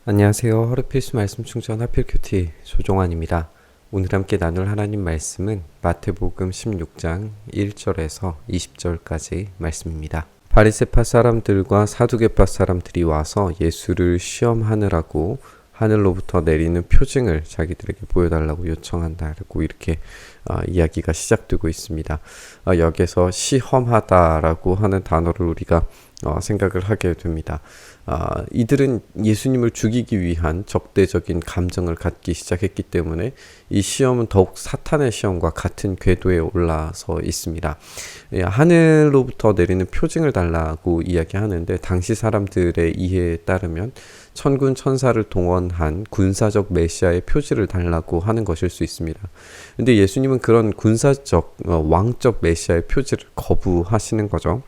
안녕하세요. 허리필수 말씀 충전 하필 큐티 조종환입니다. 오늘 함께 나눌 하나님 말씀은 마태복음 16장 1절에서 20절까지 말씀입니다. 바리새파 사람들과 사두개파 사람들이 와서 예수를 시험하느라고 하늘로부터 내리는 표징을 자기들에게 보여달라고 요청한다라고 이렇게 이야기가 시작되고 있습니다. 여기서 시험하다라고 하는 단어를 우리가 생각을 하게 됩니다. 이들은 예수님을 죽이기 위한 적대적인 감정을 갖기 시작했기 때문에 이 시험은 더욱 사탄의 시험과 같은 궤도에 올라서 있습니다. 하늘로부터 내리는 표징을 달라고 이야기하는데 당시 사람들의 이해에 따르면 천군 천사를 동원한 군사적 메시아의 표지를 달라고 하는 것일 수 있습니다. 근데 예수님은 그런 군사적 왕적 메시아의 표지를 거부하시는 거죠.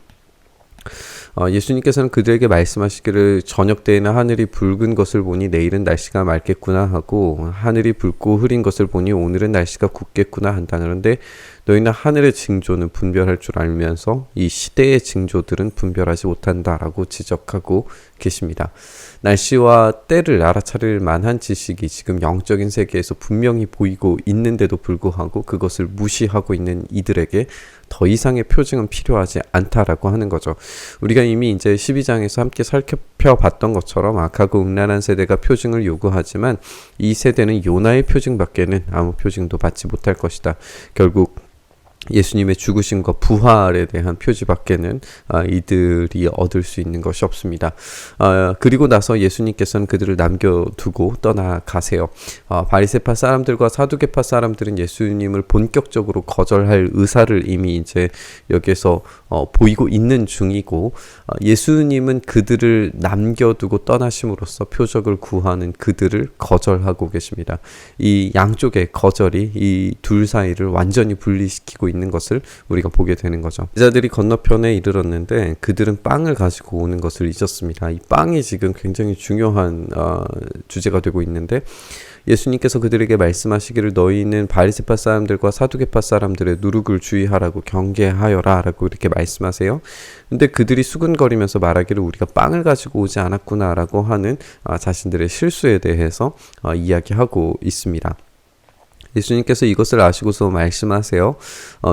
예수님께서는 그들에게 말씀하시기를 저녁 때에는 하늘이 붉은 것을 보니 내일은 날씨가 맑겠구나 하고 하늘이 붉고 흐린 것을 보니 오늘은 날씨가 굳겠구나 한다. 그런데 너희는 하늘의 징조는 분별할 줄 알면서 이 시대의 징조들은 분별하지 못한다라고 지적하고 계십니다. 날씨와 때를 알아차릴 만한 지식이 지금 영적인 세계에서 분명히 보이고 있는데도 불구하고 그것을 무시하고 있는 이들에게 더 이상의 표징은 필요하지 않다라고 하는 거죠. 우리가 이미 이제 12장에서 함께 살펴봤던 것처럼 악하고 음란한 세대가 표징을 요구하지만 이 세대는 요나의 표징밖에는 아무 표징도 받지 못할 것이다. 결국 예수님의 죽으심과 부활에 대한 표지밖에는 이들이 얻을 수 있는 것이 없습니다. 그리고 나서 예수님께서는 그들을 남겨두고 떠나가세요. 바리새파 사람들과 사두개파 사람들은 예수님을 본격적으로 거절할 의사를 이미 이제 여기서 보이고 있는 중이고 예수님은 그들을 남겨두고 떠나심으로써 표적을 구하는 그들을 거절하고 계십니다. 이 양쪽의 거절이 이 둘 사이를 완전히 분리시키고 있는 것을 우리가 보게 되는 거죠. 제자들이 건너편에 이르렀는데 그들은 빵을 가지고 오는 것을 잊었습니다. 이 빵이 지금 굉장히 중요한 주제가 되고 있는데 예수님께서 그들에게 말씀하시기를 너희는 바리새파 사람들과 사두개파 사람들의 누룩을 주의하라고 경계하여라 라고 이렇게 말씀하세요. 근데 그들이 수근거리면서 말하기를 우리가 빵을 가지고 오지 않았구나 라고 하는 자신들의 실수에 대해서 이야기하고 있습니다. 예수님께서 이것을 아시고서 말씀하세요.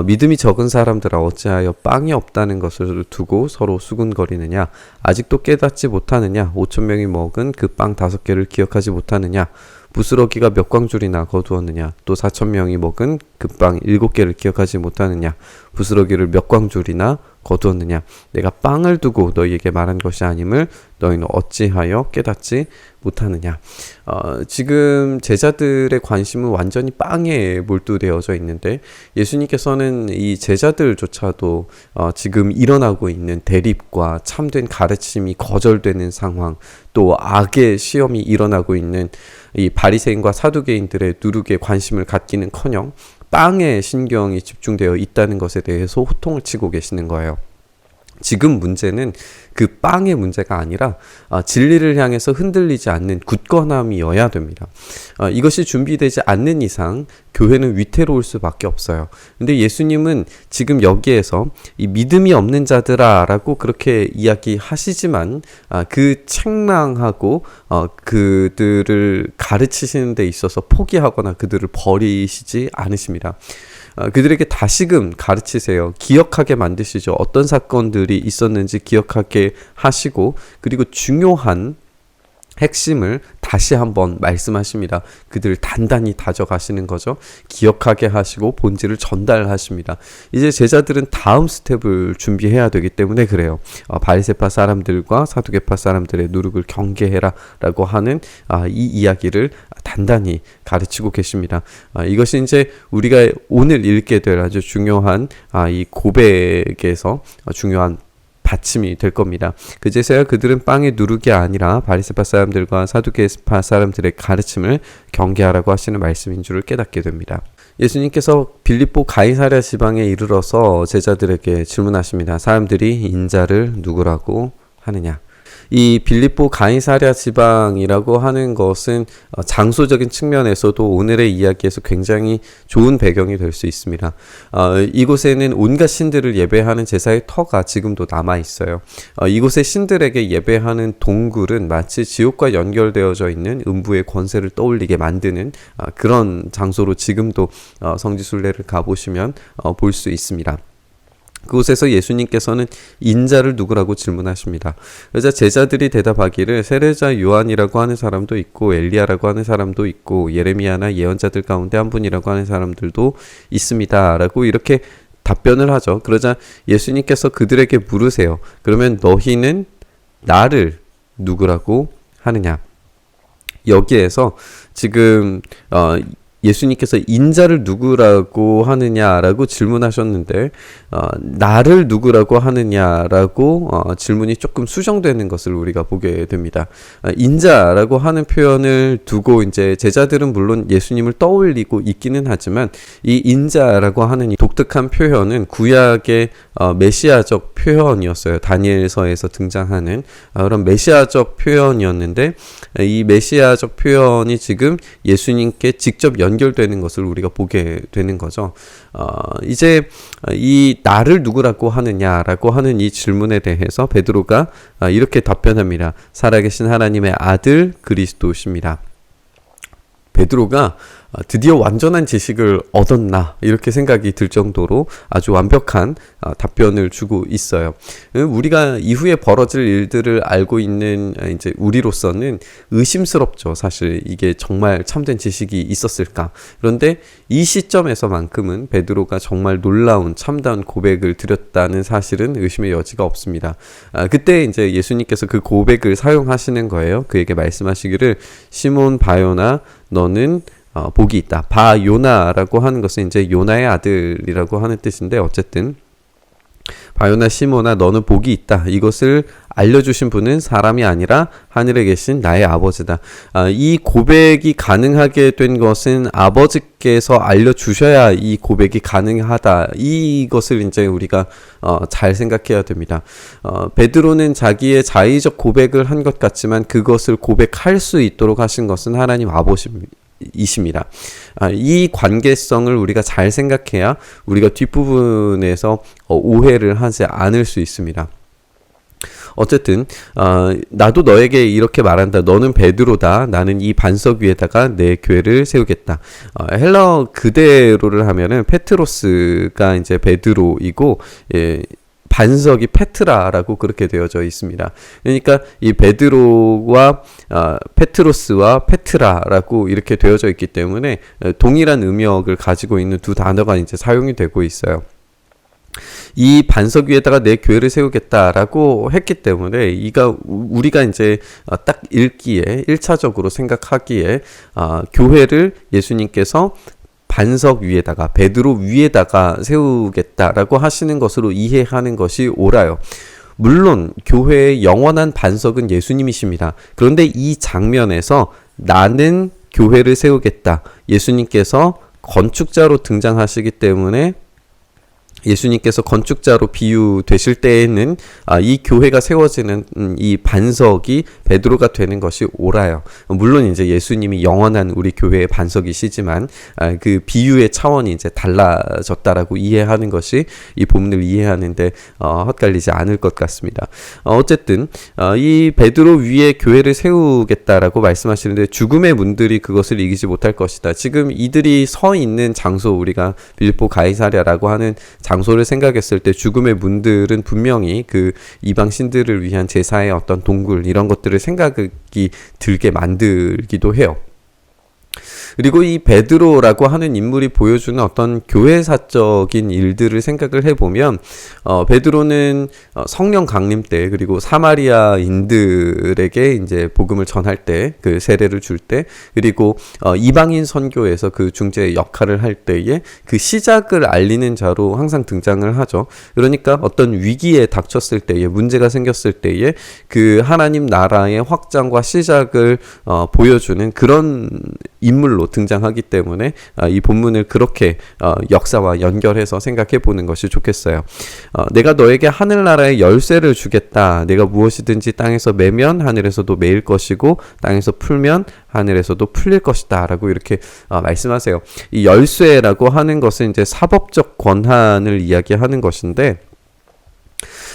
믿음이 적은 사람들아 어찌하여 빵이 없다는 것을 두고 서로 수군거리느냐. 아직도 깨닫지 못하느냐. 5,000명이 먹은 그 빵 5개를 기억하지 못하느냐. 부스러기가 몇 광줄이나 거두었느냐. 또 4,000명이 먹은 그 빵 7개를 기억하지 못하느냐. 부스러기를 몇 광줄이나 거두었느냐. 내가 빵을 두고 너희에게 말한 것이 아님을 너희는 어찌하여 깨닫지 못하느냐. 지금 제자들의 관심은 완전히 빵에 몰두되어져 있는데 예수님께서는 이 제자들조차도 지금 일어나고 있는 대립과 참된 가르침이 거절되는 상황, 또 악의 시험이 일어나고 있는 이 바리새인과 사두개인들의 누룩에 관심을 갖기는커녕 빵에 신경이 집중되어 있다는 것에 대해서 호통을 치고 계시는 거예요. 지금 문제는 그 빵의 문제가 아니라 진리를 향해서 흔들리지 않는 굳건함이어야 됩니다. 이것이 준비되지 않는 이상 교회는 위태로울 수밖에 없어요. 근데 예수님은 지금 여기에서 이 믿음이 없는 자들아 라고 그렇게 이야기하시지만 그 책망하고 그들을 가르치시는 데 있어서 포기하거나 그들을 버리시지 않으십니다. 그들에게 다시금 가르치세요. 기억하게 만드시죠. 어떤 사건들이 있었는지 기억하게 하시고 그리고 중요한 핵심을 다시 한번 말씀하십니다. 그들을 단단히 다져가시는 거죠. 기억하게 하시고 본질을 전달하십니다. 이제 제자들은 다음 스텝을 준비해야 되기 때문에 그래요. 바리새파 사람들과 사두개파 사람들의 누룩을 경계해라 라고 하는 이 이야기를 단단히 가르치고 계십니다. 이것이 이제 우리가 오늘 읽게 될 아주 중요한 이 고백에서 중요한 받침이 될 겁니다. 그제서야 그들은 빵의 누룩이 아니라 바리새파 사람들과 사두개파 사람들의 가르침을 경계하라고 하시는 말씀인 줄을 깨닫게 됩니다. 예수님께서 빌립보 가이사랴 지방에 이르러서 제자들에게 질문하십니다. 사람들이 인자를 누구라고 하느냐? 이 빌립보 가이사랴 지방이라고 하는 것은 장소적인 측면에서도 오늘의 이야기에서 굉장히 좋은 배경이 될 수 있습니다. 이곳에는 온갖 신들을 예배하는 제사의 터가 지금도 남아 있어요. 이곳의 신들에게 예배하는 동굴은 마치 지옥과 연결되어져 있는 음부의 권세를 떠올리게 만드는 그런 장소로 지금도 성지순례를 가보시면 볼 수 있습니다. 그곳에서 예수님께서는 인자를 누구라고 질문하십니다. 그러자 제자들이 대답하기를 세례자 요한이라고 하는 사람도 있고 엘리야라고 하는 사람도 있고 예레미야나 예언자들 가운데 한 분이라고 하는 사람들도 있습니다. 라고 이렇게 답변을 하죠. 그러자 예수님께서 그들에게 물으세요. 그러면 너희는 나를 누구라고 하느냐? 여기에서 지금 예수님께서 인자를 누구라고 하느냐라고 질문하셨는데 나를 누구라고 하느냐라고 질문이 조금 수정되는 것을 우리가 보게 됩니다. 인자라고 하는 표현을 두고 이제 제자들은 물론 예수님을 떠올리고 있기는 하지만 이 인자라고 하는 이 독특한 표현은 구약의 메시아적 표현이었어요. 다니엘서에서 등장하는 그런 메시아적 표현이었는데 이 메시아적 표현이 지금 예수님께 직접 연결되는 것을 우리가 보게 되는 거죠. 이제 이 나를 누구라고 하느냐라고 하는 이 질문에 대해서 베드로가 이렇게 답변합니다. 살아계신 하나님의 아들 그리스도십니다. 베드로가 드디어 완전한 지식을 얻었나 이렇게 생각이 들 정도로 아주 완벽한 답변을 주고 있어요. 우리가 이후에 벌어질 일들을 알고 있는 이제 우리로서는 의심스럽죠. 사실 이게 정말 참된 지식이 있었을까? 그런데 이 시점에서만큼은 베드로가 정말 놀라운 참다운 고백을 드렸다는 사실은 의심의 여지가 없습니다. 그때 이제 예수님께서 그 고백을 사용하시는 거예요. 그에게 말씀하시기를 시몬 바요나 너는 복이 있다. 바요나라고 하는 것은 이제 요나의 아들이라고 하는 뜻인데 어쨌든 바요나 시몬아 너는 복이 있다. 이것을 알려주신 분은 사람이 아니라 하늘에 계신 나의 아버지다. 이 고백이 가능하게 된 것은 아버지께서 알려주셔야 이 고백이 가능하다. 이것을 이제 우리가 잘 생각해야 됩니다. 베드로는 자기의 자의적 고백을 한 것 같지만 그것을 고백할 수 있도록 하신 것은 하나님 아버지입니다. 이십니다. 이 관계성을 우리가 잘 생각해야 우리가 뒷부분에서 오해를 하지 않을 수 있습니다. 어쨌든 나도 너에게 이렇게 말한다. 너는 베드로다. 나는 이 반석 위에다가 내 교회를 세우겠다. 헬라어 그대로를 하면은 페트로스가 이제 베드로이고 반석이 페트라라고 그렇게 되어져 있습니다. 그러니까 이 베드로와 페트로스와 페트라라고 이렇게 되어져 있기 때문에 동일한 의미역을 가지고 있는 두 단어가 이제 사용이 되고 있어요. 이 반석 위에다가 내 교회를 세우겠다라고 했기 때문에 우리가 이제 딱 읽기에 1차적으로 생각하기에 교회를 예수님께서 반석 위에다가 베드로 위에다가 세우겠다라고 하시는 것으로 이해하는 것이 옳아요. 물론 교회의 영원한 반석은 예수님이십니다. 그런데 이 장면에서 나는 교회를 세우겠다. 예수님께서 건축자로 등장하시기 때문에 예수님께서 건축자로 비유되실 때에는 이 교회가 세워지는 이 반석이 베드로가 되는 것이 옳아요. 물론 이제 예수님이 영원한 우리 교회의 반석이시지만 그 비유의 차원이 이제 달라졌다라고 이해하는 것이 이 본문을 이해하는데 헛갈리지 않을 것 같습니다. 어쨌든 이 베드로 위에 교회를 세우겠다라고 말씀하시는데 죽음의 문들이 그것을 이기지 못할 것이다. 지금 이들이 서 있는 장소 우리가 빌립보 가이사랴라고 하는 장소를 생각했을 때 죽음의 문들은 분명히 그 이방 신들을 위한 제사의 어떤 동굴 이런 것들을 생각이 들게 만들기도 해요. 그리고 이 베드로라고 하는 인물이 보여주는 어떤 교회사적인 일들을 생각을 해보면 베드로는 성령 강림 때 그리고 사마리아인들에게 이제 복음을 전할 때 그 세례를 줄 때 그리고 이방인 선교에서 그 중재 역할을 할 때에 그 시작을 알리는 자로 항상 등장을 하죠. 그러니까 어떤 위기에 닥쳤을 때에 문제가 생겼을 때에 그 하나님 나라의 확장과 시작을 보여주는 그런 인물로 등장하기 때문에 이 본문을 그렇게 역사와 연결해서 생각해 보는 것이 좋겠어요. 내가 너에게 하늘나라의 열쇠를 주겠다. 내가 무엇이든지 땅에서 매면 하늘에서도 매일 것이고 땅에서 풀면 하늘에서도 풀릴 것이다 라고 이렇게 말씀하세요. 이 열쇠라고 하는 것은 이제 사법적 권한을 이야기하는 것인데,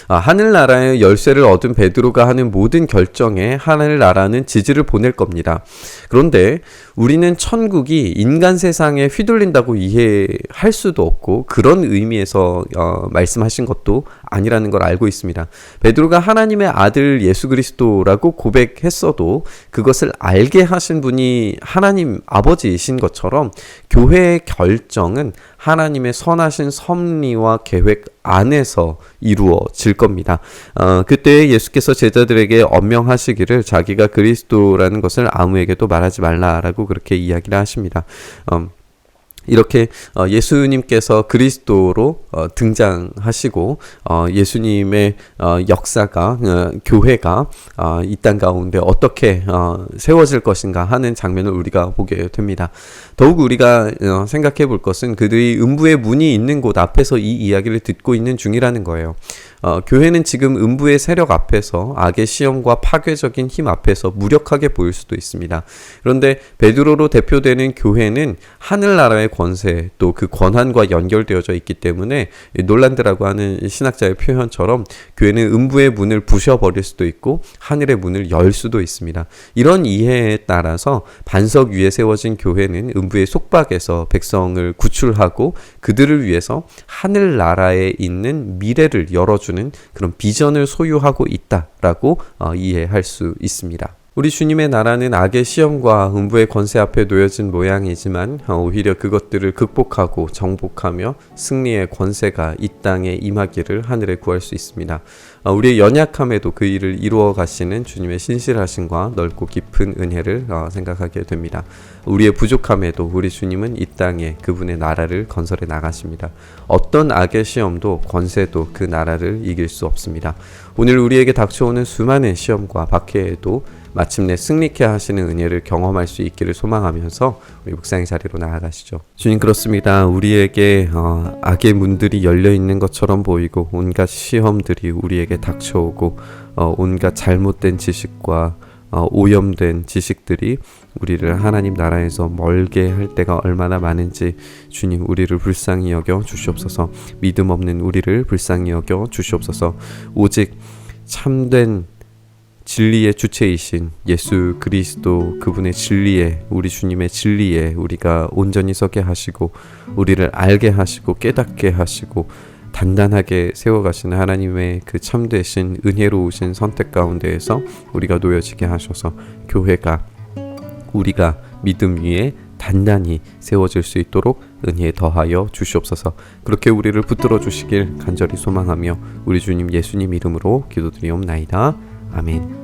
하늘나라의 열쇠를 얻은 베드로가 하는 모든 결정에 하늘나라는 지지를 보낼 겁니다. 그런데 우리는 천국이 인간 세상에 휘둘린다고 이해할 수도 없고 그런 의미에서 말씀하신 것도 아니라는 걸 알고 있습니다. 베드로가 하나님의 아들 예수 그리스도라고 고백했어도 그것을 알게 하신 분이 하나님 아버지이신 것처럼 교회의 결정은 하나님의 선하신 섭리와 계획 안에서 이루어질 겁니다. 그때 예수께서 제자들에게 엄명하시기를 자기가 그리스도라는 것을 아무에게도 말하지 말라라고 그렇게 이야기를 하십니다. 이렇게 예수님께서 그리스도로 등장하시고 예수님의 역사가 교회가 이 땅 가운데 어떻게 세워질 것인가 하는 장면을 우리가 보게 됩니다. 더욱 우리가 생각해 볼 것은 그들이 음부의 문이 있는 곳 앞에서 이 이야기를 듣고 있는 중이라는 거예요. 교회는 지금 음부의 세력 앞에서 악의 시험과 파괴적인 힘 앞에서 무력하게 보일 수도 있습니다. 그런데 베드로로 대표되는 교회는 하늘나라의 권세 또 그 권한과 연결되어져 있기 때문에 놀란드라고 하는 신학자의 표현처럼 교회는 음부의 문을 부셔버릴 수도 있고 하늘의 문을 열 수도 있습니다. 이런 이해에 따라서 반석 위에 세워진 교회는 음부의 속박에서 백성을 구출하고 그들을 위해서 하늘나라에 있는 미래를 열어주는 그런 비전을 소유하고 있다라고 이해할 수 있습니다. 우리 주님의 나라는 악의 시험과 음부의 권세 앞에 놓여진 모양이지만 오히려 그것들을 극복하고 정복하며 승리의 권세가 이 땅에 임하기를 하늘에 구할 수 있습니다. 우리의 연약함에도 그 일을 이루어 가시는 주님의 신실하심과 넓고 깊은 은혜를 생각하게 됩니다. 우리의 부족함에도 우리 주님은 이 땅에 그분의 나라를 건설해 나가십니다. 어떤 악의 시험도 권세도 그 나라를 이길 수 없습니다. 오늘 우리에게 닥쳐오는 수많은 시험과 박해에도 마침내 승리케 하시는 은혜를 경험할 수 있기를 소망하면서 우리 묵상의 자리로 나아가시죠. 주님, 그렇습니다. 우리에게 악의 문들이 열려있는 것처럼 보이고 온갖 시험들이 우리에게 닥쳐오고 온갖 잘못된 지식과 오염된 지식들이 우리를 하나님 나라에서 멀게 할 때가 얼마나 많은지 주님, 우리를 불쌍히 여겨 주시옵소서. 믿음 없는 우리를 불쌍히 여겨 주시옵소서. 오직 참된 진리의 주체이신 예수 그리스도 그분의 진리에, 우리 주님의 진리에 우리가 온전히 서게 하시고 우리를 알게 하시고 깨닫게 하시고 단단하게 세워가시는 하나님의 그 참되신 은혜로우신 선택 가운데에서 우리가 놓여지게 하셔서 교회가 우리가 믿음 위에 단단히 세워질 수 있도록 은혜에 더하여 주시옵소서. 그렇게 우리를 붙들어 주시길 간절히 소망하며 우리 주님 예수님 이름으로 기도드리옵나이다. 아멘.